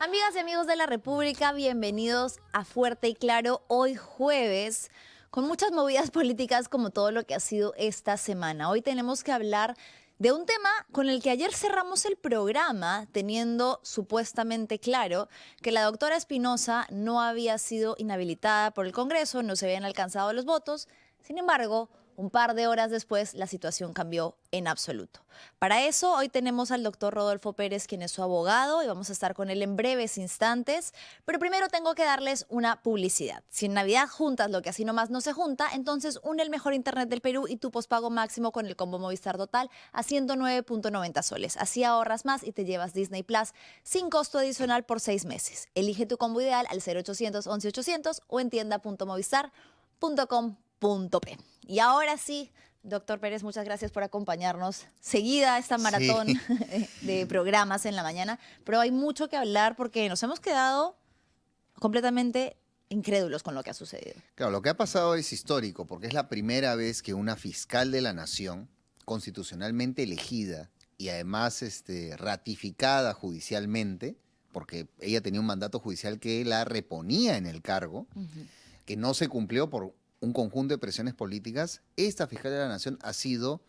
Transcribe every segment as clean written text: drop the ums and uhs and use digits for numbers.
Amigas y amigos de la República, bienvenidos a Fuerte y Claro, hoy jueves, con muchas movidas políticas como todo lo que ha sido esta semana. Hoy tenemos que hablar de un tema con el que ayer cerramos el programa, teniendo supuestamente claro que la doctora Espinosa no había sido inhabilitada por el Congreso, no se habían alcanzado los votos. Sin embargo, un par de horas después, la situación cambió en absoluto. Para eso, hoy tenemos al doctor Rodolfo Pérez, quien es su abogado, y vamos a estar con él en breves instantes. Pero primero tengo que darles una publicidad. Si en Navidad juntas lo que así nomás no se junta, entonces une el mejor internet del Perú y tu pospago máximo con el combo Movistar Total a 109.90 soles. Así ahorras más y te llevas Disney Plus sin costo adicional por 6 meses. Elige tu combo ideal al 0800 11 800 o en tienda.movistar.com.p. Y ahora sí, doctor Pérez, muchas gracias por acompañarnos. Seguida esta maratón Sí, de programas en la mañana, pero hay mucho que hablar porque nos hemos quedado completamente incrédulos con lo que ha sucedido. claro, lo que ha pasado es histórico, porque es la primera vez que una fiscal de la nación, constitucionalmente elegida y además ratificada judicialmente, porque ella tenía un mandato judicial que la reponía en el cargo, que no se cumplió por un conjunto de presiones políticas, esta fiscal de la nación ha sido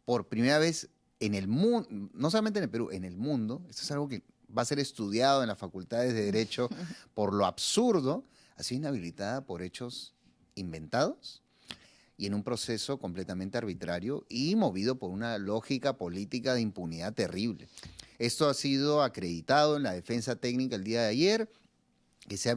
por primera vez en el mundo, no solamente en el Perú, en el mundo. Esto es algo que va a ser estudiado en las facultades de Derecho por lo absurdo, ha sido inhabilitada por hechos inventados y en un proceso completamente arbitrario y movido por una lógica política de impunidad terrible. Esto ha sido acreditado en la defensa técnica el día de ayer, que se ha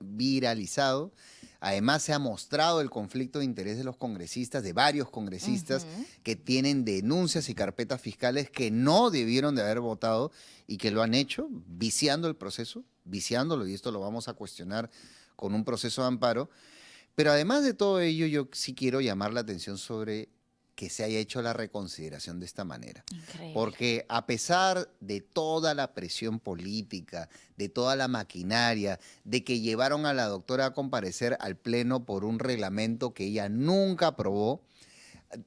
viralizado. Además, se ha mostrado el conflicto de interés de los congresistas, de varios congresistas que tienen denuncias y carpetas fiscales que no debieron de haber votado y que lo han hecho, viciando el proceso, viciándolo, y esto lo vamos a cuestionar con un proceso de amparo. Pero además de todo ello, yo sí quiero llamar la atención sobre que se haya hecho la reconsideración de esta manera. Increíble. Porque a pesar de toda la presión política, de toda la maquinaria, de que llevaron a la doctora a comparecer al Pleno por un reglamento que ella nunca aprobó,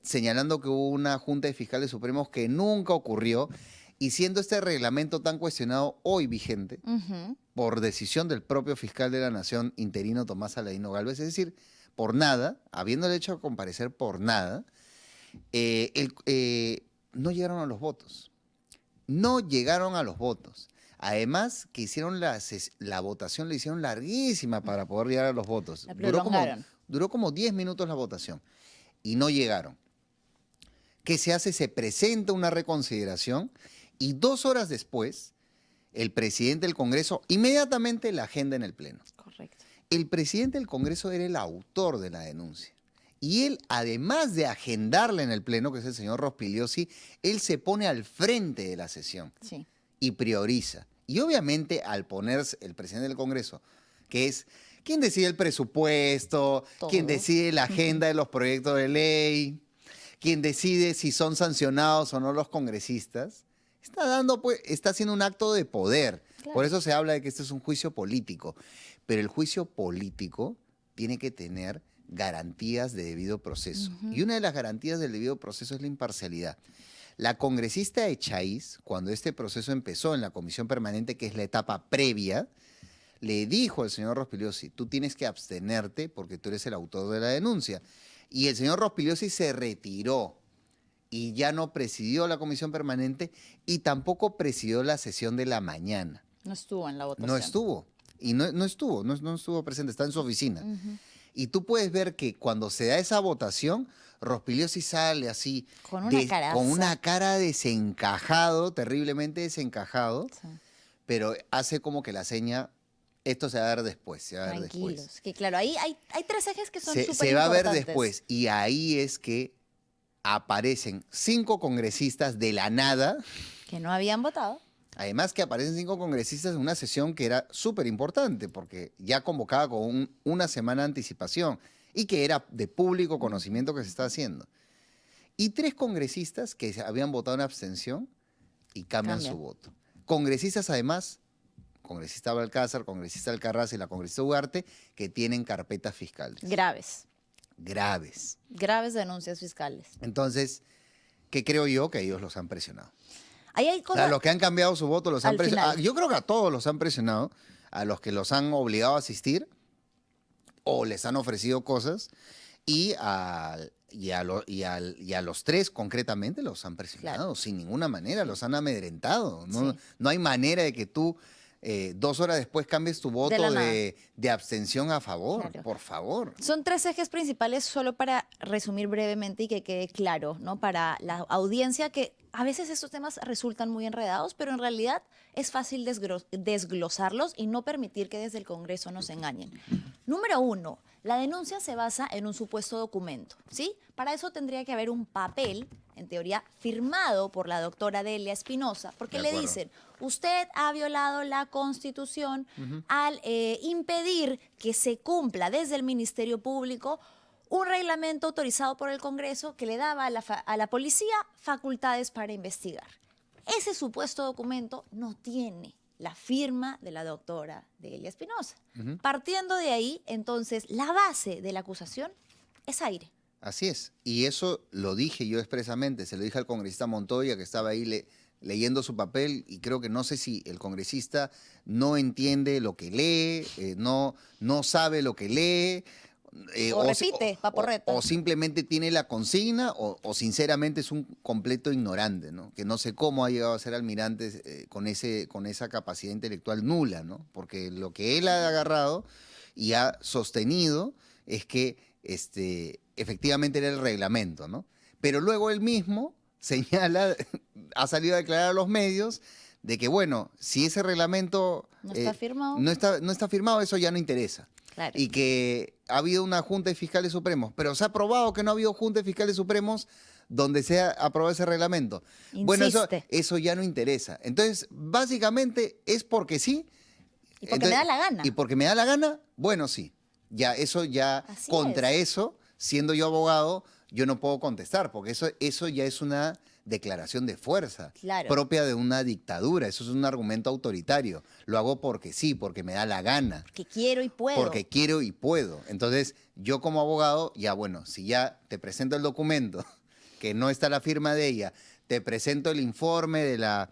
señalando que hubo una Junta de Fiscales Supremos que nunca ocurrió, y siendo este reglamento tan cuestionado hoy vigente, por decisión del propio fiscal de la Nación interino Tomás Aladino Gálvez, es decir, por nada, habiéndole hecho comparecer por nada, no llegaron a los votos. No llegaron a los votos. Además, que hicieron la votación, la hicieron larguísima para poder llegar a los votos. La prolongaron. Duró como 10 minutos la votación y no llegaron. ¿Qué se hace? Se presenta una reconsideración y 2 horas después, el presidente del Congreso inmediatamente la agenda en el Pleno. Correcto. El presidente del Congreso era el autor de la denuncia. Y él, además de agendarla en el Pleno, que es el señor Rospigliosi, él se pone al frente de la sesión Sí. y prioriza. Y obviamente al ponerse el presidente del Congreso, que es quien decide el presupuesto, Todo. quien decide la agenda de los proyectos de ley, quien decide si son sancionados o no los congresistas, está haciendo un acto de poder. Claro. Por eso se habla de que este es un juicio político. Pero el juicio político tiene que tener garantías de debido proceso. Y una de las garantías del debido proceso es la imparcialidad. La congresista Echaíz, cuando este proceso empezó en la comisión permanente, que es la etapa previa, le dijo al señor Rospigliosi, tú tienes que abstenerte porque tú eres el autor de la denuncia. Y el señor Rospigliosi se retiró y ya no presidió la comisión permanente y tampoco presidió la sesión de la mañana. No estuvo en la votación. No estuvo. Y no estuvo presente, está en su oficina. Y tú puedes ver que cuando se da esa votación, Rospigliosi sale así, Con una caraza. con una cara desencajado, terriblemente desencajado, Sí. pero hace como que la seña, esto se va a ver después, se va a ver Tranquilos. después. Que claro, ahí hay 3 ejes que son súper Se va a ver importantes. después. Y ahí es que aparecen 5 congresistas de la nada. Que no habían votado. Además que aparecen 5 congresistas en una sesión que era súper importante porque ya convocada con una semana de anticipación y que era de público conocimiento que se está haciendo. Y 3 congresistas que habían votado en abstención y cambian su voto. Congresistas además, congresista Balcázar, congresista Alcarraz y la congresista Ugarte, que tienen carpetas fiscales. Graves. Graves. Graves denuncias fiscales. Entonces, ¿qué creo yo? Que ellos los han presionado. Ahí hay A cosas... los que han cambiado su voto los han Al presionado. final. Yo creo que a todos los han presionado, a los que los han obligado a asistir o les han ofrecido cosas y a los tres concretamente los han presionado, Claro. sin ninguna manera, los han amedrentado. No, Sí. no hay manera de que tú 2 horas después cambies tu voto la nada. de abstención a favor, Claro. por favor. Son 3 ejes principales, solo para resumir brevemente y que quede claro, ¿no? Para la audiencia, que a veces estos temas resultan muy enredados, pero en realidad es fácil desglosarlos y no permitir que desde el Congreso nos engañen. Número 1, la denuncia se basa en un supuesto documento, ¿sí? Para eso tendría que haber un papel, en teoría, firmado por la doctora Delia Espinosa, porque De le acuerdo. dicen, usted ha violado la Constitución al impedir que se cumpla desde el Ministerio Público un reglamento autorizado por el Congreso que le daba a la policía facultades para investigar. Ese supuesto documento no tiene la firma de la doctora Delia Espinosa. Partiendo de ahí, entonces, la base de la acusación es aire. Así es. Y eso lo dije yo expresamente, se lo dije al congresista Montoya que estaba ahí leyendo su papel y creo que no sé si el congresista no entiende lo que lee, no sabe lo que lee. O repite, paporreta. O simplemente tiene la consigna o sinceramente es un completo ignorante, ¿no? Que no sé cómo ha llegado a ser almirante con esa capacidad intelectual nula, ¿no? Porque lo que él ha agarrado y ha sostenido es que efectivamente era el reglamento, ¿no? Pero luego él mismo señala, ha salido a declarar a los medios de que, bueno, si ese reglamento No está firmado. no está firmado, eso ya no interesa. Claro. Y que ha habido una Junta de Fiscales Supremos, pero se ha probado que no ha habido Junta de Fiscales Supremos donde se ha aprobado ese reglamento. Bueno, Insiste. eso ya no interesa. Entonces, básicamente es porque sí. Y porque me da la gana. Y porque me da la gana, bueno, sí. Ya, eso ya, Así contra es. eso, siendo yo abogado, yo no puedo contestar, porque eso ya es una declaración de fuerza Claro. propia de una dictadura. Eso es un argumento autoritario. Lo hago porque sí, porque me da la gana. Que quiero y puedo. Porque quiero y puedo. Entonces, yo como abogado, ya bueno, si ya te presento el documento, que no está la firma de ella, te presento el informe de la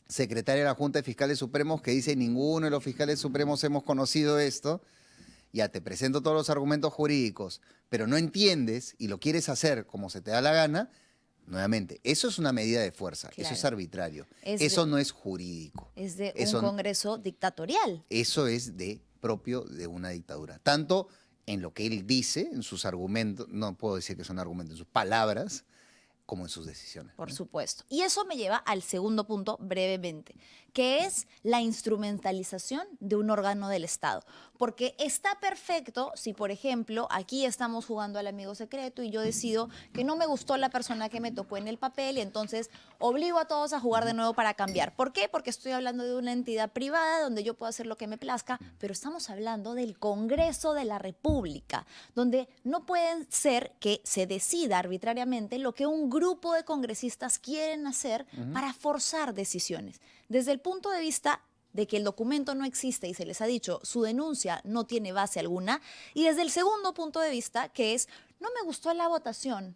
secretaria de la Junta de Fiscales Supremos que dice ninguno de los fiscales supremos hemos conocido esto, ya te presento todos los argumentos jurídicos, pero no entiendes y lo quieres hacer como se te da la gana, nuevamente, eso es una medida de fuerza, Claro. eso es arbitrario, Es eso de- no es jurídico. Es de Eso un no- Congreso dictatorial. Eso es propio de una dictadura. Tanto en lo que él dice, en sus argumentos, no puedo decir que son argumentos, en sus palabras, como en sus decisiones. Por supuesto. Y eso me lleva al segundo punto brevemente, que es la instrumentalización de un órgano del Estado. Porque está perfecto si, por ejemplo, aquí estamos jugando al amigo secreto y yo decido que no me gustó la persona que me tocó en el papel y entonces obligo a todos a jugar de nuevo para cambiar. ¿Por qué? Porque estoy hablando de una entidad privada donde yo puedo hacer lo que me plazca, pero estamos hablando del Congreso de la República, donde no puede ser que se decida arbitrariamente lo que un grupo de congresistas quieren hacer para forzar decisiones. Desde el punto de vista de que el documento no existe y se les ha dicho su denuncia no tiene base alguna, y desde el segundo punto de vista, que es no me gustó la votación,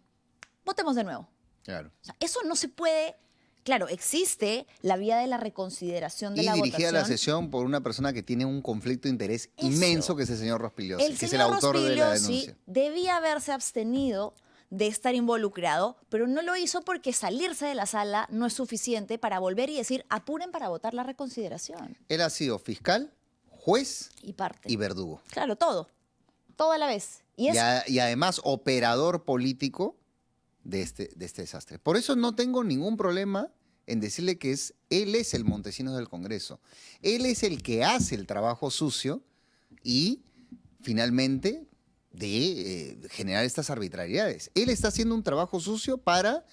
votemos de nuevo. Claro. O sea, eso no se puede. Claro, existe la vía de la reconsideración de Y la dirigida votación. la sesión por una persona que tiene un conflicto de interés Eso. inmenso, que es el señor Rospigliosi, El que es el señor autor de la Rospigliosi denuncia. debía haberse abstenido de estar involucrado, pero no lo hizo porque salirse de la sala no es suficiente para volver y decir apuren para votar la reconsideración. Él ha sido fiscal, juez Y parte. y verdugo. Claro, todo a la vez. Y es Y además operador político de este desastre. Por eso no tengo ningún problema en decirle que él es el Montesinos del Congreso. Él es el que hace el trabajo sucio y finalmente de generar estas arbitrariedades. Él está haciendo un trabajo sucio para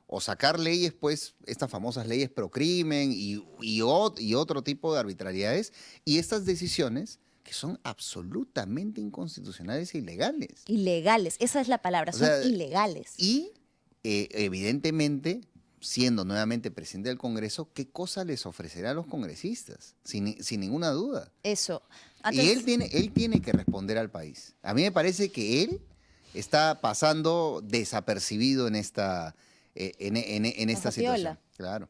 o sacar leyes, pues, estas famosas leyes pro crimen y otro tipo de arbitrariedades, y estas decisiones que son absolutamente inconstitucionales e ilegales. ilegales, esa es la palabra, O son sea, ilegales. Y evidentemente, siendo nuevamente presidente del Congreso, ¿qué cosa les ofrecerá a los congresistas? Sin ninguna duda. Eso. Y él tiene que responder al país. A mí me parece que él está pasando desapercibido en esta situación. Claro.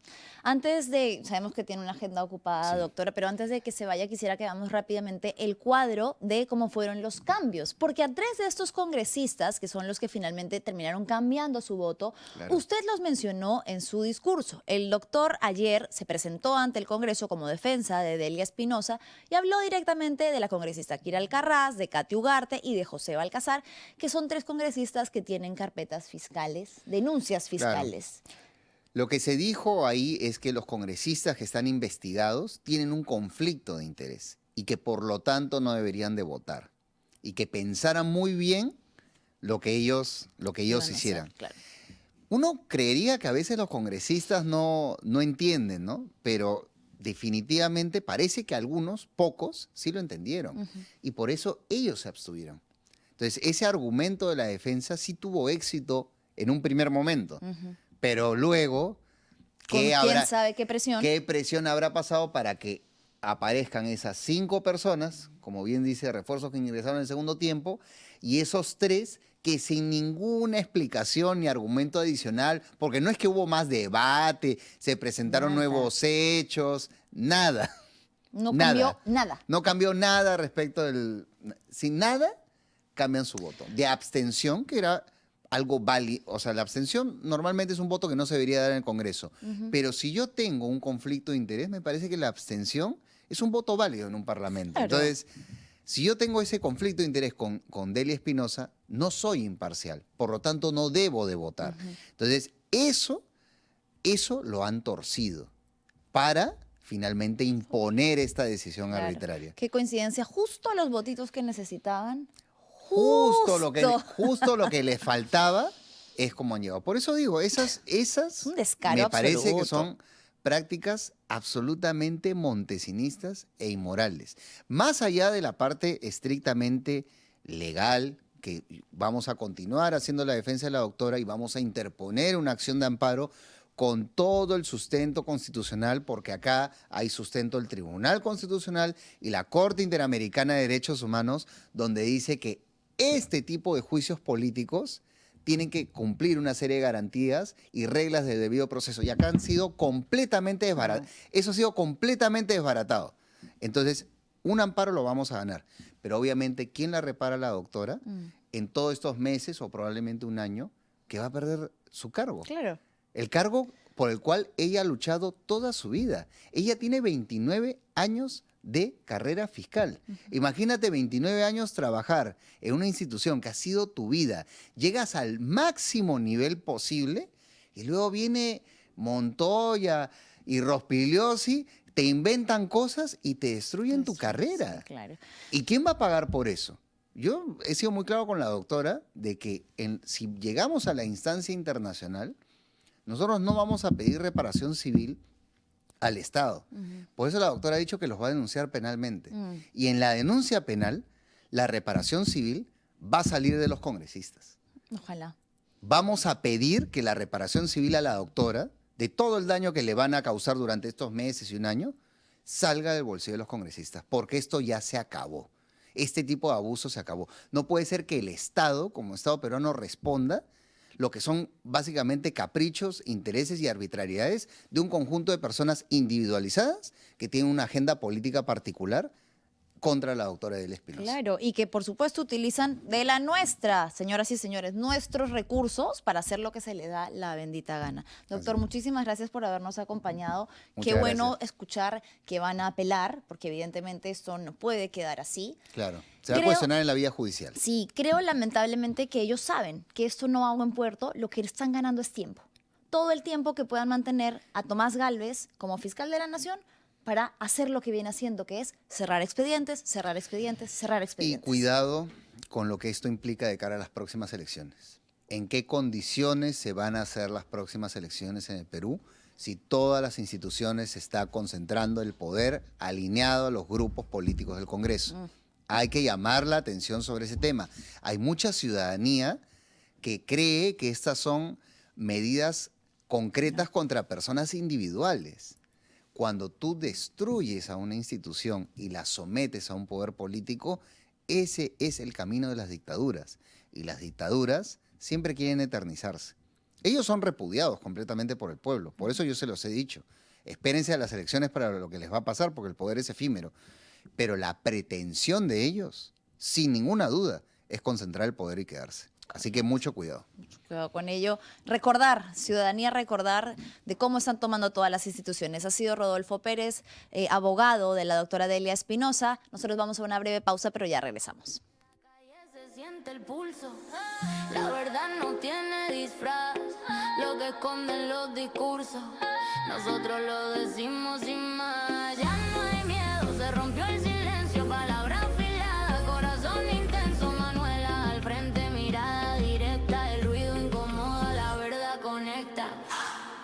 Sabemos que tiene una agenda ocupada, Sí. doctora, pero antes de que se vaya, quisiera que veamos rápidamente el cuadro de cómo fueron los cambios. Porque a tres de estos congresistas, que son los que finalmente terminaron cambiando su voto, Claro. usted los mencionó en su discurso. El doctor ayer se presentó ante el Congreso como defensa de Delia Espinosa y habló directamente de la congresista Kira Alcaraz, de Katy Ugarte y de José Balcazar, que son tres congresistas que tienen carpetas fiscales, denuncias Claro. fiscales. Lo que se dijo ahí es que los congresistas que están investigados tienen un conflicto de interés y que por lo tanto no deberían de votar y que pensaran muy bien lo que ellos Iban a hicieran. hacer, claro. Uno creería que a veces los congresistas no entienden, ¿no? Pero definitivamente parece que algunos, pocos, sí lo entendieron y por eso ellos se abstuvieron. Entonces, ese argumento de la defensa sí tuvo éxito en un primer momento. Pero luego, ¿Con quién sabe qué presión? ¿qué presión habrá pasado para que aparezcan esas 5 personas, como bien dice, refuerzos que ingresaron en el segundo tiempo, y esos 3 que sin ninguna explicación ni argumento adicional, porque no es que hubo más debate, se presentaron Nada. nuevos hechos, nada. No Nada. cambió nada. No cambió nada respecto del... Sin nada, cambian su voto. De abstención, que era algo válido. O sea, la abstención normalmente es un voto que no se debería dar en el Congreso. Pero si yo tengo un conflicto de interés, me parece que la abstención es un voto válido en un parlamento. Claro. Entonces, si yo tengo ese conflicto de interés con Delia Espinosa, no soy imparcial. Por lo tanto, no debo de votar. Entonces, eso lo han torcido para finalmente imponer esta decisión Claro. arbitraria. Qué coincidencia, justo los votitos que necesitaban. Justo lo que les faltaba es como han llegado. Por eso digo, esas Un descaro me parece que absoluto. son prácticas absolutamente montesinistas e inmorales. Más allá de la parte estrictamente legal, que vamos a continuar haciendo la defensa de la doctora y vamos a interponer una acción de amparo con todo el sustento constitucional, porque acá hay sustento del Tribunal Constitucional y la Corte Interamericana de Derechos Humanos, donde dice que este tipo de juicios políticos tienen que cumplir una serie de garantías y reglas de debido proceso. Y acá han sido completamente desbaratados. Eso ha sido completamente desbaratado. Entonces, un amparo lo vamos a ganar. Pero obviamente, ¿quién la repara a la doctora en todos estos meses o probablemente un año que va a perder su cargo? Claro. El cargo por el cual ella ha luchado toda su vida. Ella tiene 29 años de carrera fiscal. Imagínate 29 años trabajar en una institución que ha sido tu vida. Llegas al máximo nivel posible y luego viene Montoya y Rospigliosi, te inventan cosas y te destruyen tu carrera. Sí, claro. ¿Y quién va a pagar por eso? Yo he sido muy claro con la doctora de que si llegamos a la instancia internacional, nosotros no vamos a pedir reparación civil al Estado. Por eso la doctora ha dicho que los va a denunciar penalmente. Y en la denuncia penal, la reparación civil va a salir de los congresistas. Ojalá. Vamos a pedir que la reparación civil a la doctora, de todo el daño que le van a causar durante estos meses y un año, salga del bolsillo de los congresistas, porque esto ya se acabó. Este tipo de abuso se acabó. No puede ser que el Estado, como Estado peruano, responda lo que son básicamente caprichos, intereses y arbitrariedades de un conjunto de personas individualizadas que tienen una agenda política particular contra la doctora Delia Espinosa. Claro, y que por supuesto utilizan de la nuestra, señoras y señores, nuestros recursos para hacer lo que se le da la bendita gana. Doctor, muchísimas gracias por habernos acompañado. Muchas Qué bueno gracias. escuchar que van a apelar, porque evidentemente esto no puede quedar así. Claro, se va a Creo- cuestionar en la vía judicial. Sí, creo lamentablemente que ellos saben que esto no va a buen puerto, lo que están ganando es tiempo. Todo el tiempo que puedan mantener a Tomás Gálvez como fiscal de la Nación para hacer lo que viene haciendo, que es cerrar expedientes, cerrar expedientes, cerrar Y expedientes. cuidado con lo que esto implica de cara a las próximas elecciones. ¿En qué condiciones se van a hacer las próximas elecciones en el Perú si todas las instituciones se está concentrando el poder alineado a los grupos políticos del Congreso? Hay que llamar la atención sobre ese tema. Hay mucha ciudadanía que cree que estas son medidas concretas contra personas individuales. Cuando tú destruyes a una institución y la sometes a un poder político, ese es el camino de las dictaduras. Y las dictaduras siempre quieren eternizarse. Ellos son repudiados completamente por el pueblo. Por eso yo se los he dicho. Espérense a las elecciones para lo que les va a pasar, porque el poder es efímero. Pero la pretensión de ellos, sin ninguna duda, es concentrar el poder y quedarse. Así que mucho cuidado. Mucho cuidado con ello. Recordar, ciudadanía, recordar de cómo están tomando todas las instituciones. Ha sido Rodolfo Pérez, abogado de la doctora Delia Espinosa. Nosotros vamos a una breve pausa, pero ya regresamos. Se siente el pulso, la verdad no tiene disfraz, lo que esconden los discursos, nosotros lo decimos sin más. Ya no hay miedo, se rompió el silencio, palabra afilada, corazón intenso, Manuela al frente, mirada directa, el ruido incomoda, la verdad conecta.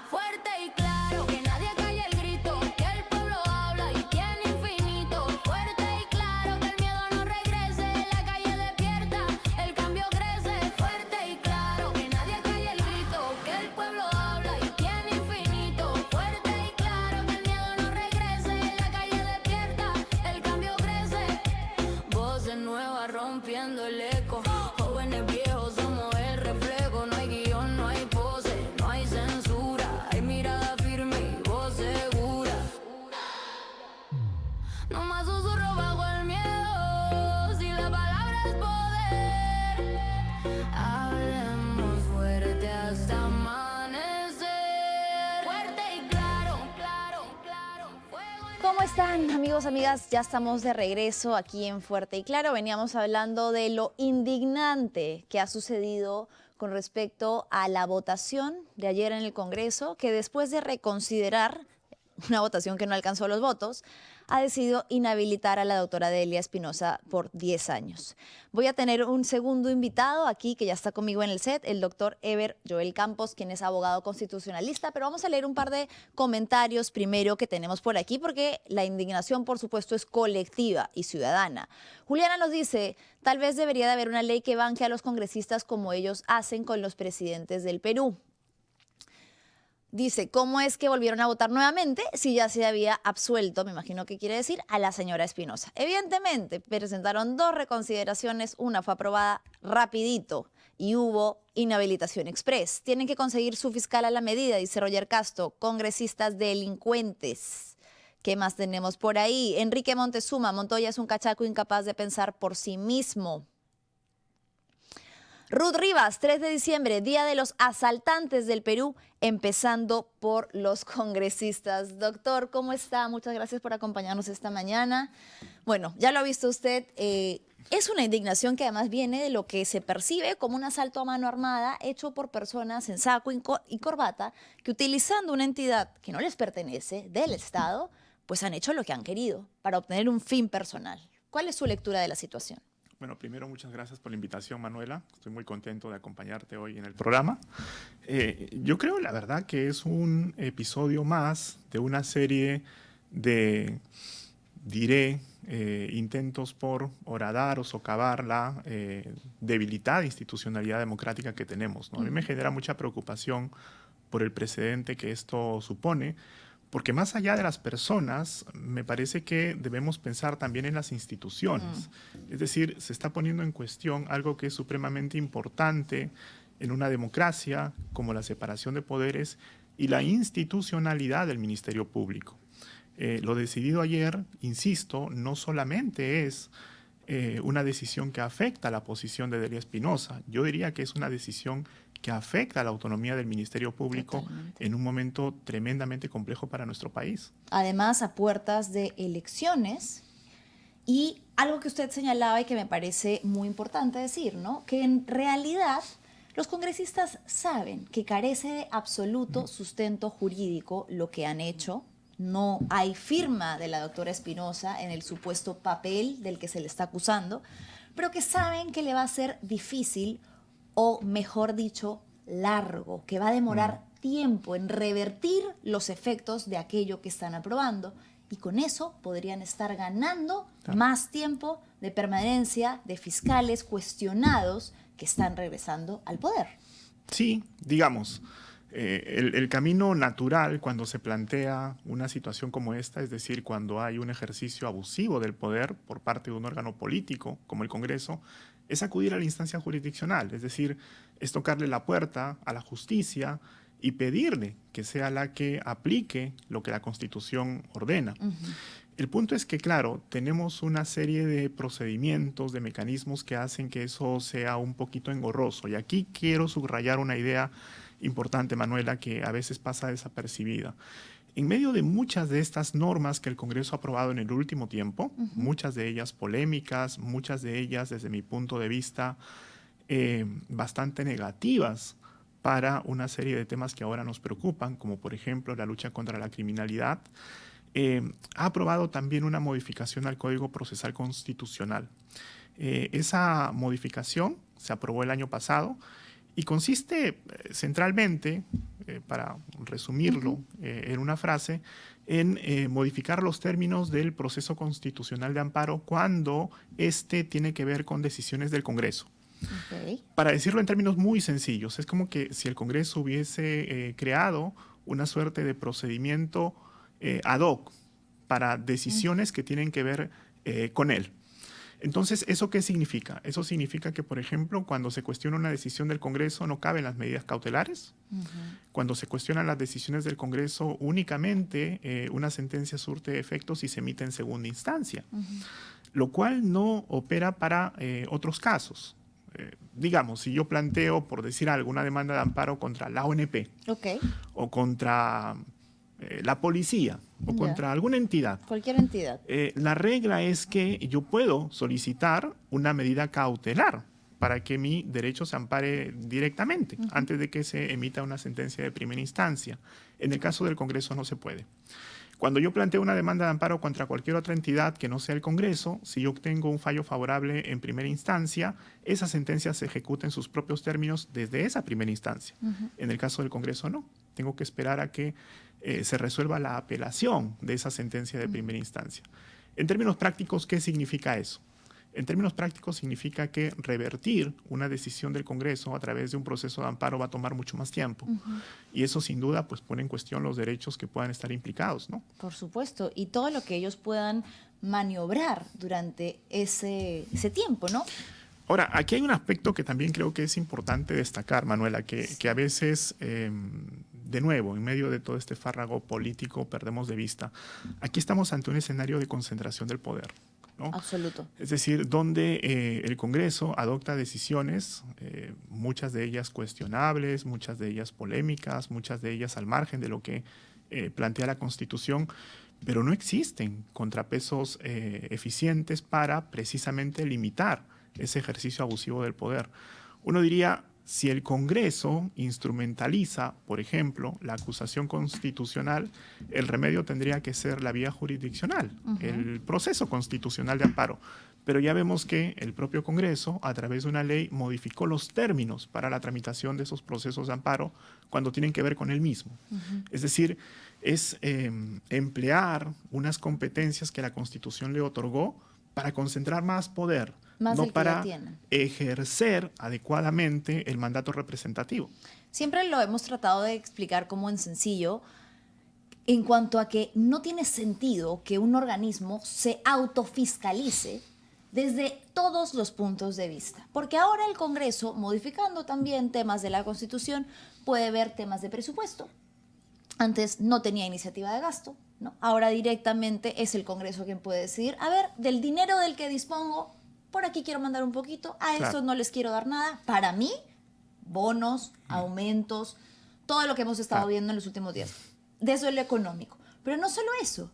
Fuerte y claro, que nadie calle el grito, que el pueblo habla y tiene infinito. Fuerte y claro, que el miedo no regrese, la calle despierta, el cambio crece. Fuerte y claro, que nadie calle el grito, que el pueblo habla y tiene infinito. Fuerte y claro, que el miedo no regrese, la calle despierta, el cambio crece. Voces nuevas rompiendo el eco, jóvenes viejos somos el reflejo. No hay guión, no hay pose, no hay censura, hay mirada firme y voz segura. No más susurro bajo el miedo, si la palabra es poder, hablemos fuerte hasta amanecer. Fuerte y claro, claro, claro, fuego en ¿Cómo están, amigos, amigas? Ya estamos de regreso aquí en Fuerte y Claro. Veníamos hablando de lo indignante que ha sucedido con respecto a la votación de ayer en el Congreso, que después de reconsiderar una votación que no alcanzó los votos, ha decidido inhabilitar a la doctora Delia Espinosa por 10 años. Voy a tener un segundo invitado aquí que ya está conmigo en el set, el doctor Eber Joel Campos, quien es abogado constitucionalista, pero vamos a leer un par de comentarios primero que tenemos por aquí, porque la indignación, por supuesto, es colectiva y ciudadana. Juliana nos dice, tal vez debería de haber una ley que banque a los congresistas como ellos hacen con los presidentes del Perú. Dice, ¿cómo es que volvieron a votar nuevamente si ya se había absuelto, me imagino que quiere decir, a la señora Espinosa? Evidentemente, presentaron 2 reconsideraciones, una fue aprobada rapidito y hubo inhabilitación express. Tienen que conseguir su fiscal a la medida, dice Roger Castro, congresistas delincuentes. ¿Qué más tenemos por ahí? Enrique Montezuma, Montoya es un cachaco incapaz de pensar por sí mismo. Ruth Rivas, 3 de diciembre, Día de los Asaltantes del Perú, empezando por los congresistas. Doctor, ¿cómo está? Muchas gracias por acompañarnos esta mañana. Bueno, ya lo ha visto usted, es una indignación que además viene de lo que se percibe como un asalto a mano armada hecho por personas en saco y corbata que, utilizando una entidad que no les pertenece, del Estado, pues han hecho lo que han querido para obtener un fin personal. ¿Cuál es su lectura de la situación? Bueno, primero, muchas gracias por la invitación, Manuela. Estoy muy contento de acompañarte hoy en el programa. Yo creo, la verdad, que es un episodio más de una serie de, intentos por horadar o socavar la debilitada institucionalidad democrática que tenemos, ¿no? A mí me genera mucha preocupación por el precedente que esto supone, porque más allá de las personas, me parece que debemos pensar también en las instituciones. Es decir, se está poniendo en cuestión algo que es supremamente importante en una democracia, como la separación de poderes y la institucionalidad del Ministerio Público. Lo decidido ayer, insisto, no solamente es una decisión que afecta a la posición de Delia Espinosa. Yo diría que es una decisión que afecta a la autonomía del Ministerio Público. Totalmente. En un momento tremendamente complejo para nuestro país. Además, a puertas de elecciones, y algo que usted señalaba y que me parece muy importante decir, ¿no? Que en realidad los congresistas saben que carece de absoluto sustento jurídico lo que han hecho. No hay firma de la doctora Espinosa en el supuesto papel del que se le está acusando, pero que saben que le va a ser difícil, o mejor dicho, largo, que va a demorar tiempo en revertir los efectos de aquello que están aprobando, y con eso podrían estar ganando más tiempo de permanencia de fiscales cuestionados que están regresando al poder. Sí, digamos, El camino natural cuando se plantea una situación como esta, es decir, cuando hay un ejercicio abusivo del poder por parte de un órgano político como el Congreso, es acudir a la instancia jurisdiccional, es decir, es tocarle la puerta a la justicia y pedirle que sea la que aplique lo que la Constitución ordena. El punto es que, claro, tenemos una serie de procedimientos, de mecanismos que hacen que eso sea un poquito engorroso. Y aquí quiero subrayar una idea importante, Manuela, que a veces pasa desapercibida. En medio de muchas de estas normas que el Congreso ha aprobado en el último tiempo, muchas de ellas polémicas, muchas de ellas, desde mi punto de vista, bastante negativas para una serie de temas que ahora nos preocupan, como por ejemplo la lucha contra la criminalidad, ha aprobado también una modificación al Código Procesal Constitucional. Esa modificación se aprobó el año pasado y consiste centralmente, para resumirlo en una frase, en modificar los términos del proceso constitucional de amparo cuando éste tiene que ver con decisiones del Congreso. Okay. Para decirlo en términos muy sencillos, es como que si el Congreso hubiese creado una suerte de procedimiento ad hoc para decisiones que tienen que ver con él. Entonces, ¿eso qué significa? Eso significa que, por ejemplo, cuando se cuestiona una decisión del Congreso no caben las medidas cautelares. Cuando se cuestionan las decisiones del Congreso, únicamente una sentencia surte efectos y se emite en segunda instancia, lo cual no opera para otros casos. Digamos, si yo planteo, por decir algo, una demanda de amparo contra la ONP o contra la policía o contra alguna entidad. Cualquier entidad. La regla es que yo puedo solicitar una medida cautelar para que mi derecho se ampare directamente antes de que se emita una sentencia de primera instancia. En el caso del Congreso no se puede. Cuando yo planteo una demanda de amparo contra cualquier otra entidad que no sea el Congreso, si yo obtengo un fallo favorable en primera instancia, esa sentencia se ejecuta en sus propios términos desde esa primera instancia. En el caso del Congreso no. Tengo que esperar a que se resuelva la apelación de esa sentencia de primera instancia. En términos prácticos, ¿qué significa eso? En términos prácticos significa que revertir una decisión del Congreso a través de un proceso de amparo va a tomar mucho más tiempo. Y eso sin duda pues pone en cuestión los derechos que puedan estar implicados, ¿no? Por supuesto, y todo lo que ellos puedan maniobrar durante ese tiempo, ¿no? Ahora, aquí hay un aspecto que también creo que es importante destacar, Manuela, que a veces, de nuevo, en medio de todo este fárrago político, perdemos de vista. Aquí estamos ante un escenario de concentración del poder, ¿no? Absoluto. Es decir, donde el Congreso adopta decisiones, muchas de ellas cuestionables, muchas de ellas polémicas, muchas de ellas al margen de lo que plantea la Constitución, pero no existen contrapesos eficientes para precisamente limitar ese ejercicio abusivo del poder. Uno diría, si el Congreso instrumentaliza, por ejemplo, la acusación constitucional, el remedio tendría que ser la vía jurisdiccional, el proceso constitucional de amparo. Pero ya vemos que el propio Congreso, a través de una ley, modificó los términos para la tramitación de esos procesos de amparo cuando tienen que ver con él mismo. Es decir, es emplear unas competencias que la Constitución le otorgó para concentrar más poder, no para ejercer adecuadamente el mandato representativo. Siempre lo hemos tratado de explicar como en sencillo, en cuanto a que no tiene sentido que un organismo se autofiscalice desde todos los puntos de vista. Porque ahora el Congreso, modificando también temas de la Constitución, puede ver temas de presupuesto. Antes no tenía iniciativa de gasto, ¿no? Ahora directamente es el Congreso quien puede decidir, a ver, del dinero del que dispongo, por aquí quiero mandar un poquito, a estos no les quiero dar nada. Para mí, bonos, aumentos, todo lo que hemos estado viendo en los últimos días. De eso es lo económico. Pero no solo eso,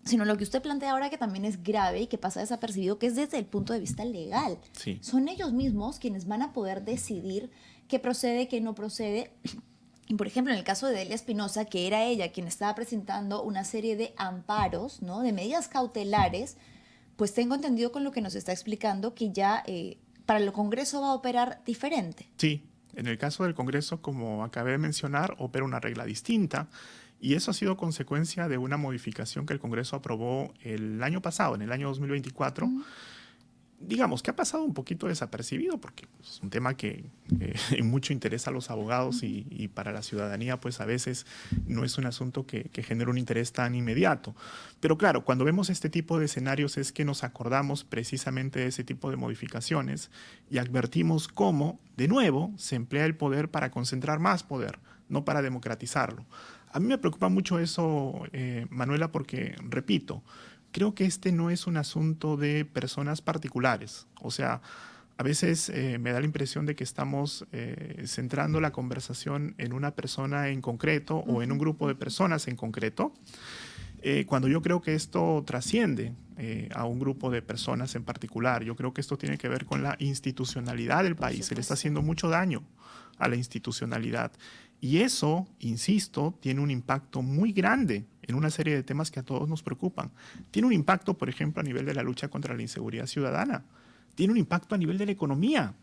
sino lo que usted plantea ahora que también es grave y que pasa desapercibido, que es desde el punto de vista legal. Sí. Son ellos mismos quienes van a poder decidir qué procede, qué no procede. Y por ejemplo, en el caso de Delia Espinosa, que era ella quien estaba presentando una serie de amparos, ¿no?, de medidas cautelares, pues tengo entendido con lo que nos está explicando que ya para el Congreso va a operar diferente. Sí, en el caso del Congreso, como acabé de mencionar, opera una regla distinta. Y eso ha sido consecuencia de una modificación que el Congreso aprobó el año pasado, en el año 2024, digamos que ha pasado un poquito desapercibido porque es un tema que en mucho interesa a los abogados y para la ciudadanía pues a veces no es un asunto que genera un interés tan inmediato. Pero claro, cuando vemos este tipo de escenarios es que nos acordamos precisamente de ese tipo de modificaciones y advertimos cómo, de nuevo, se emplea el poder para concentrar más poder, no para democratizarlo. A mí me preocupa mucho eso, Manuela, porque, repito, creo que este no es un asunto de personas particulares. O sea, a veces me da la impresión de que estamos centrando la conversación en una persona en concreto o en un grupo de personas en concreto, cuando yo creo que esto trasciende a un grupo de personas en particular. Yo creo que esto tiene que ver con la institucionalidad del país. Se le está haciendo mucho daño a la institucionalidad. Y eso, insisto, tiene un impacto muy grande en una serie de temas que a todos nos preocupan. Tiene un impacto, por ejemplo, a nivel de la lucha contra la inseguridad ciudadana. Tiene un impacto a nivel de la economía.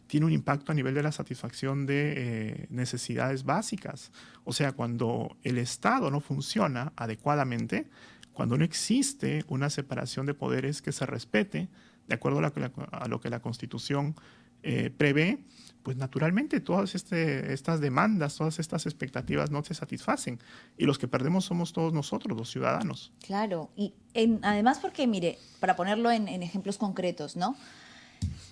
Tiene un impacto a nivel de la satisfacción de necesidades básicas. O sea, cuando el Estado no funciona adecuadamente, cuando no existe una separación de poderes que se respete, de acuerdo a lo que la Constitución prevé, pues naturalmente todas estas demandas, todas estas expectativas no se satisfacen. Y los que perdemos somos todos nosotros, los ciudadanos. Claro, y además porque, mire, para ponerlo en ejemplos concretos, ¿no?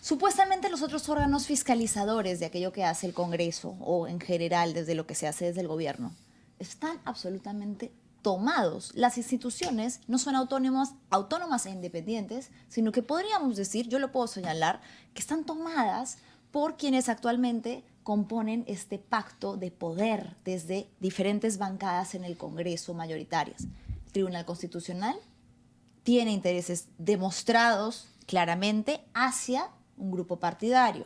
Supuestamente los otros órganos fiscalizadores de aquello que hace el Congreso o en general desde lo que se hace desde el gobierno están absolutamente tomados. Las instituciones no son autónomas e independientes, sino que podríamos decir, yo lo puedo señalar, que están tomadas por quienes actualmente componen este pacto de poder desde diferentes bancadas en el Congreso mayoritarias. El Tribunal Constitucional tiene intereses demostrados claramente hacia un grupo partidario.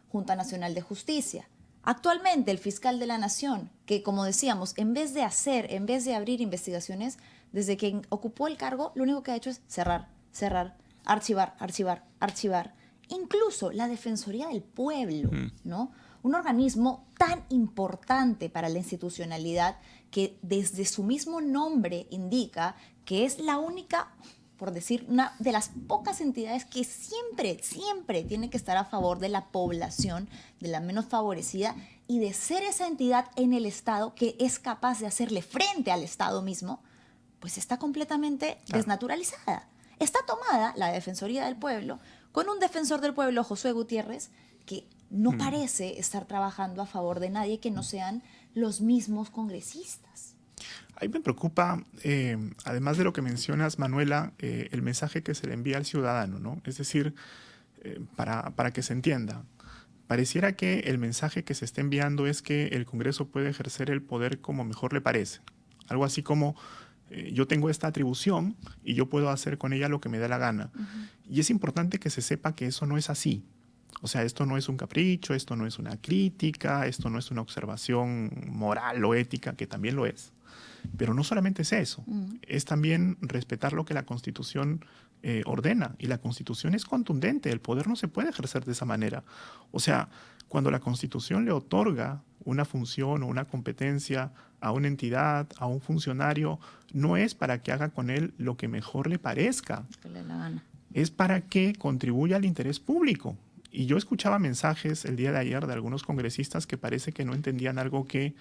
Junta Nacional de Justicia. Actualmente el fiscal de la Nación, que como decíamos, en vez de abrir investigaciones, desde que ocupó el cargo, lo único que ha hecho es cerrar, archivar. Incluso la Defensoría del Pueblo, ¿no? Un organismo tan importante para la institucionalidad que desde su mismo nombre indica que es la única, por decir, una de las pocas entidades que siempre tiene que estar a favor de la población, de la menos favorecida, y de ser esa entidad en el Estado que es capaz de hacerle frente al Estado mismo, pues está completamente desnaturalizada. Está tomada la Defensoría del Pueblo con un defensor del pueblo, Josué Gutiérrez, que no parece estar trabajando a favor de nadie que no sean los mismos congresistas. A mí me preocupa, además de lo que mencionas, Manuela, el mensaje que se le envía al ciudadano, ¿no? Es decir, para que se entienda, pareciera que el mensaje que se está enviando es que el Congreso puede ejercer el poder como mejor le parece. Algo así como, yo tengo esta atribución y yo puedo hacer con ella lo que me dé la gana. Y es importante que se sepa que eso no es así. O sea, esto no es un capricho, esto no es una crítica, esto no es una observación moral o ética, que también lo es. Pero no solamente es eso, es también respetar lo que la Constitución ordena. Y la Constitución es contundente, el poder no se puede ejercer de esa manera. O sea, cuando la Constitución le otorga una función o una competencia a una entidad, a un funcionario, no es para que haga con él lo que mejor le parezca. Que le dé la gana. Es para que contribuya al interés público. Y yo escuchaba mensajes el día de ayer de algunos congresistas que parece que no entendían algo que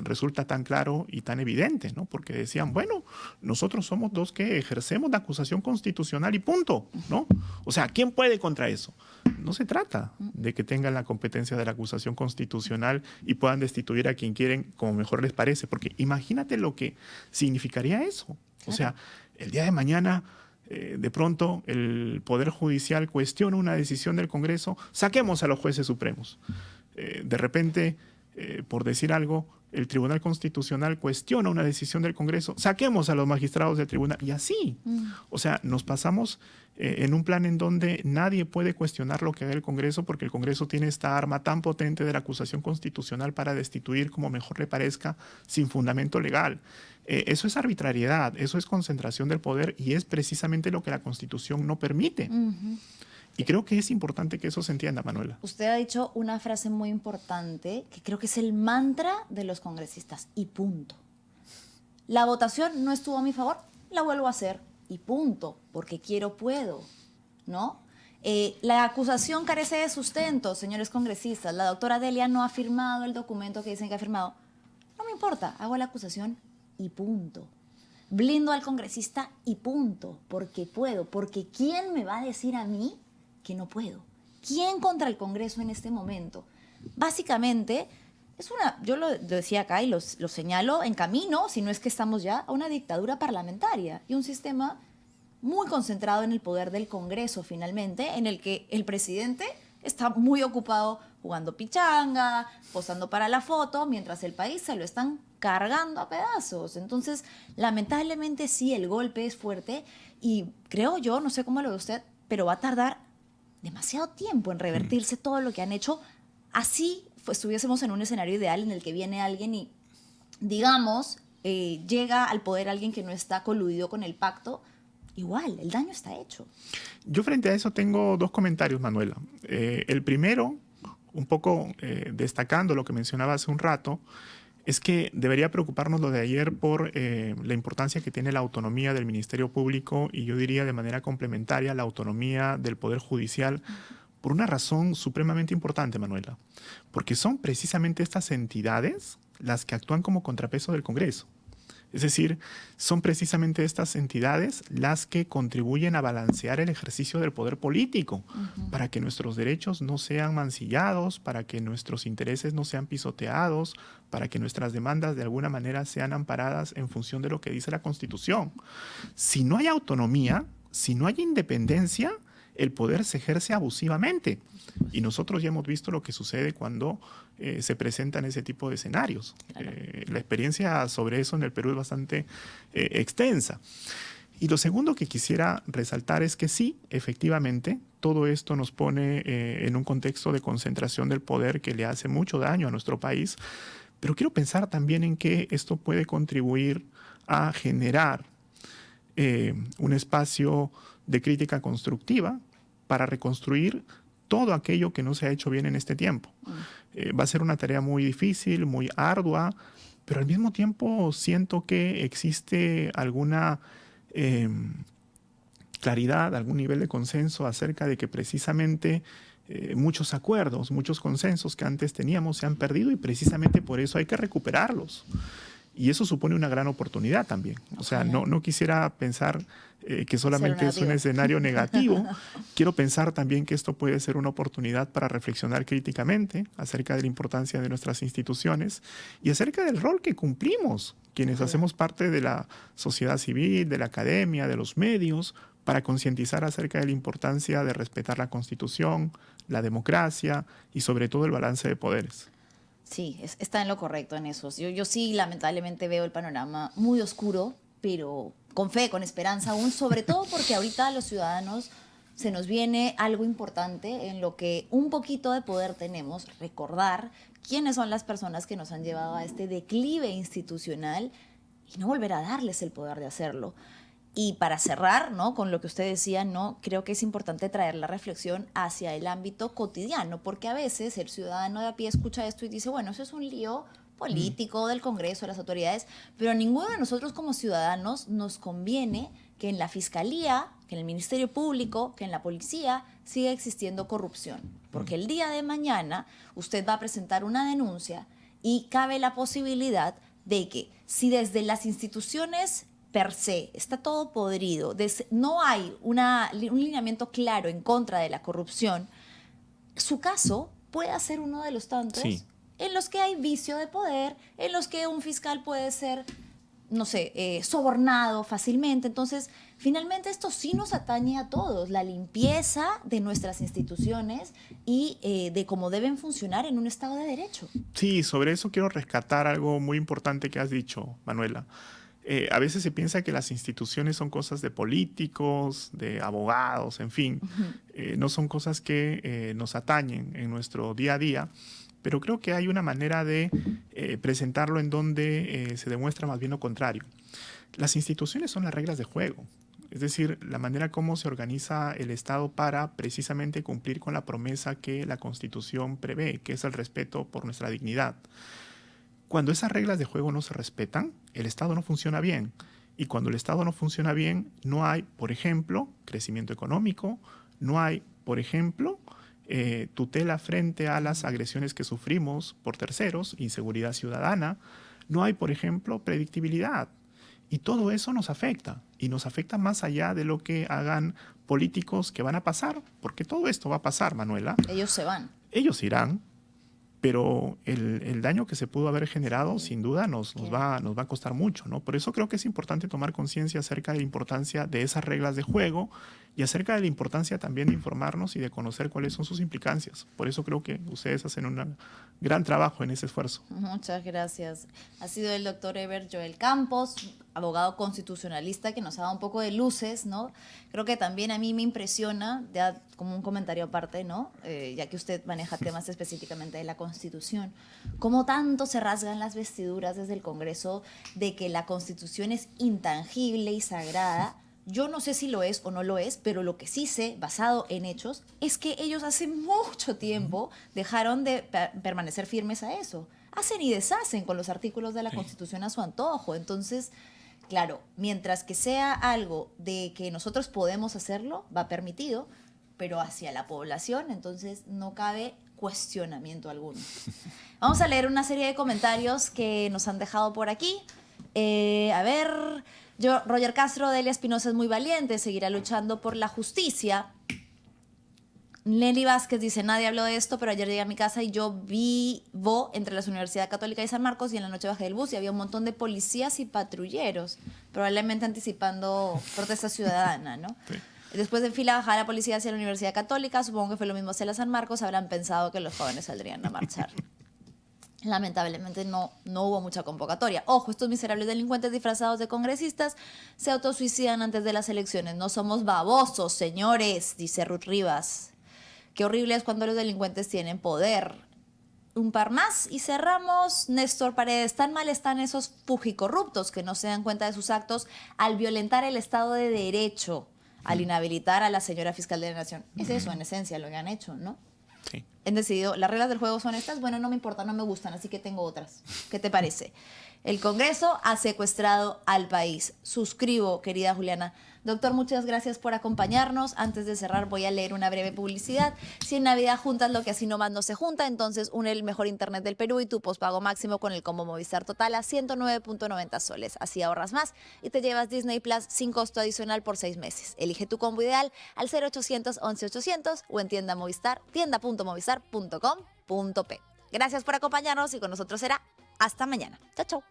resulta tan claro y tan evidente, ¿no? Porque decían, bueno, nosotros somos los que ejercemos la acusación constitucional y punto, ¿no? O sea, ¿quién puede contra eso? No se trata de que tengan la competencia de la acusación constitucional y puedan destituir a quien quieren como mejor les parece, porque imagínate lo que significaría eso. Claro. O sea, el día de mañana de pronto el Poder Judicial cuestiona una decisión del Congreso, saquemos a los jueces supremos. De repente, por decir algo, el Tribunal Constitucional cuestiona una decisión del Congreso, saquemos a los magistrados del tribunal, y así. O sea, nos pasamos en un plan en donde nadie puede cuestionar lo que haga el Congreso, porque el Congreso tiene esta arma tan potente de la acusación constitucional para destituir como mejor le parezca, sin fundamento legal. Eso es arbitrariedad, eso es concentración del poder, y es precisamente lo que la Constitución no permite. Y creo que es importante que eso se entienda, Manuela. Usted ha dicho una frase muy importante que creo que es el mantra de los congresistas, y punto. La votación no estuvo a mi favor, la vuelvo a hacer, y punto, porque quiero, puedo, ¿no? La acusación carece de sustento, señores congresistas. La doctora Delia no ha firmado el documento que dicen que ha firmado. No me importa, hago la acusación y punto. Blindo al congresista y punto, porque puedo. Porque ¿quién me va a decir a mí que no puedo? ¿Quién contra el Congreso en este momento? Básicamente, yo lo decía acá y lo señalo, en camino, si no es que estamos ya, a una dictadura parlamentaria y un sistema muy concentrado en el poder del Congreso, finalmente, en el que el presidente está muy ocupado jugando pichanga, posando para la foto, mientras el país se lo están cargando a pedazos. Entonces, lamentablemente sí, el golpe es fuerte y creo yo, no sé cómo lo ve usted, pero va a tardar demasiado tiempo en revertirse todo lo que han hecho. Así estuviésemos en un escenario ideal en el que viene alguien y, digamos, llega al poder alguien que no está coludido con el pacto, igual, el daño está hecho. Yo frente a eso tengo dos comentarios, Manuela. El primero, un poco destacando lo que mencionaba hace un rato, es que debería preocuparnos lo de ayer por la importancia que tiene la autonomía del Ministerio Público y yo diría de manera complementaria la autonomía del Poder Judicial por una razón supremamente importante, Manuela, porque son precisamente estas entidades las que actúan como contrapeso del Congreso. Es decir, son precisamente estas entidades las que contribuyen a balancear el ejercicio del poder político para que nuestros derechos no sean mancillados, para que nuestros intereses no sean pisoteados, para que nuestras demandas de alguna manera sean amparadas en función de lo que dice la Constitución. Si no hay autonomía, si no hay independencia, el poder se ejerce abusivamente. Y nosotros ya hemos visto lo que sucede cuando se presentan ese tipo de escenarios. Claro. La experiencia sobre eso en el Perú es bastante extensa. Y lo segundo que quisiera resaltar es que sí, efectivamente, todo esto nos pone en un contexto de concentración del poder que le hace mucho daño a nuestro país, pero quiero pensar también en que esto puede contribuir a generar un espacio de crítica constructiva para reconstruir todo aquello que no se ha hecho bien en este tiempo. Va a ser una tarea muy difícil, muy ardua, pero al mismo tiempo siento que existe alguna claridad, algún nivel de consenso acerca de que precisamente muchos acuerdos, muchos consensos que antes teníamos se han perdido y precisamente por eso hay que recuperarlos. Y eso supone una gran oportunidad también. O sea, no quisiera pensar que solamente es un escenario negativo. Quiero pensar también que esto puede ser una oportunidad para reflexionar críticamente acerca de la importancia de nuestras instituciones y acerca del rol que cumplimos quienes hacemos parte de la sociedad civil, de la academia, de los medios, para concientizar acerca de la importancia de respetar la Constitución, la democracia y sobre todo el balance de poderes. Sí, está en lo correcto en eso. Yo sí, lamentablemente, veo el panorama muy oscuro, pero con fe, con esperanza aún, sobre todo porque ahorita a los ciudadanos se nos viene algo importante en lo que un poquito de poder tenemos, recordar quiénes son las personas que nos han llevado a este declive institucional y no volver a darles el poder de hacerlo. Y para cerrar, ¿no?, con lo que usted decía, ¿no?, creo que es importante traer la reflexión hacia el ámbito cotidiano, porque a veces el ciudadano de a pie escucha esto y dice, bueno, eso es un lío político del Congreso, de las autoridades, pero a ninguno de nosotros como ciudadanos nos conviene que en la Fiscalía, que en el Ministerio Público, que en la Policía siga existiendo corrupción, porque el día de mañana usted va a presentar una denuncia y cabe la posibilidad de que si desde las instituciones per se está todo podrido, no hay un lineamiento claro en contra de la corrupción, su caso puede ser uno de los tantos en los que hay vicio de poder, en los que un fiscal puede ser, no sé, sobornado fácilmente. Entonces, finalmente esto sí nos atañe a todos, la limpieza de nuestras instituciones y de cómo deben funcionar en un Estado de Derecho. Sí, sobre eso quiero rescatar algo muy importante que has dicho, Manuela. A veces se piensa que las instituciones son cosas de políticos, de abogados, en fin. No son cosas que nos atañen en nuestro día a día, pero creo que hay una manera de presentarlo en donde se demuestra más bien lo contrario. Las instituciones son las reglas de juego, es decir, la manera como se organiza el Estado para precisamente cumplir con la promesa que la Constitución prevé, que es el respeto por nuestra dignidad. Cuando esas reglas de juego no se respetan, el Estado no funciona bien. Y cuando el Estado no funciona bien, no hay, por ejemplo, crecimiento económico, No hay, por ejemplo, tutela frente a las agresiones que sufrimos por terceros, inseguridad ciudadana. No hay, por ejemplo, predictibilidad. Y todo eso nos afecta. Y nos afecta más allá de lo que hagan políticos que van a pasar. Porque todo esto va a pasar, Manuela. Ellos se van. Ellos irán. Pero el daño que se pudo haber generado, sin duda, nos va a costar mucho, ¿no? Por eso creo que es importante tomar conciencia acerca de la importancia de esas reglas de juego y acerca de la importancia también de informarnos y de conocer cuáles son sus implicancias. Por eso creo que ustedes hacen un gran trabajo en ese esfuerzo. Muchas gracias. Ha sido el doctor Ever Joel Campos, abogado constitucionalista, que nos ha dado un poco de luces, ¿no? Creo que también a mí me impresiona, ya como un comentario aparte, ¿no? Ya que usted maneja temas específicamente de la Constitución, cómo tanto se rasgan las vestiduras desde el Congreso de que la Constitución es intangible y sagrada. Yo no sé si lo es o no lo es, pero lo que sí sé, basado en hechos, es que ellos hace mucho tiempo dejaron de permanecer firmes a eso. Hacen y deshacen con los artículos de la Constitución a su antojo. Entonces, claro, mientras que sea algo de que nosotros podemos hacerlo, va permitido, pero hacia la población, entonces no cabe cuestionamiento alguno. Vamos a leer una serie de comentarios que nos han dejado por aquí. A ver... Roger Castro, Delia Espinosa es muy valiente, seguirá luchando por la justicia. Nelly Vázquez dice, nadie habló de esto, pero ayer llegué a mi casa y yo vivo entre la Universidad Católica y San Marcos y en la noche bajé del bus y había un montón de policías y patrulleros, probablemente anticipando protesta ciudadana, ¿no? Sí. Después de fila bajaba la policía hacia la Universidad Católica, supongo que fue lo mismo hacia la San Marcos, habrán pensado que los jóvenes saldrían a marchar. Lamentablemente no hubo mucha convocatoria. Ojo, estos miserables delincuentes disfrazados de congresistas se autosuicidan antes de las elecciones. No somos babosos, señores, dice Ruth Rivas. Qué horrible es cuando los delincuentes tienen poder. Un par más y cerramos. Néstor Paredes, tan mal están esos fujicorruptos que no se dan cuenta de sus actos al violentar el Estado de Derecho, al inhabilitar a la señora fiscal de la Nación. Es eso, en esencia, lo que han hecho, ¿no? Sí. Han decidido, las reglas del juego son estas, bueno, no me importa, no me gustan, así que tengo otras. ¿Qué te parece? El Congreso ha secuestrado al país. Suscribo, querida Juliana. Doctor, muchas gracias por acompañarnos. Antes de cerrar voy a leer una breve publicidad. Si en Navidad juntas lo que así nomás no se junta, entonces une el mejor internet del Perú y tu pospago máximo con el combo Movistar Total a 109.90 soles. Así ahorras más y te llevas Disney Plus sin costo adicional por 6 meses. Elige tu combo ideal al 0800 11 800 o en tienda.movistar.com.p. Gracias por acompañarnos y con nosotros será hasta mañana. Chao, chao.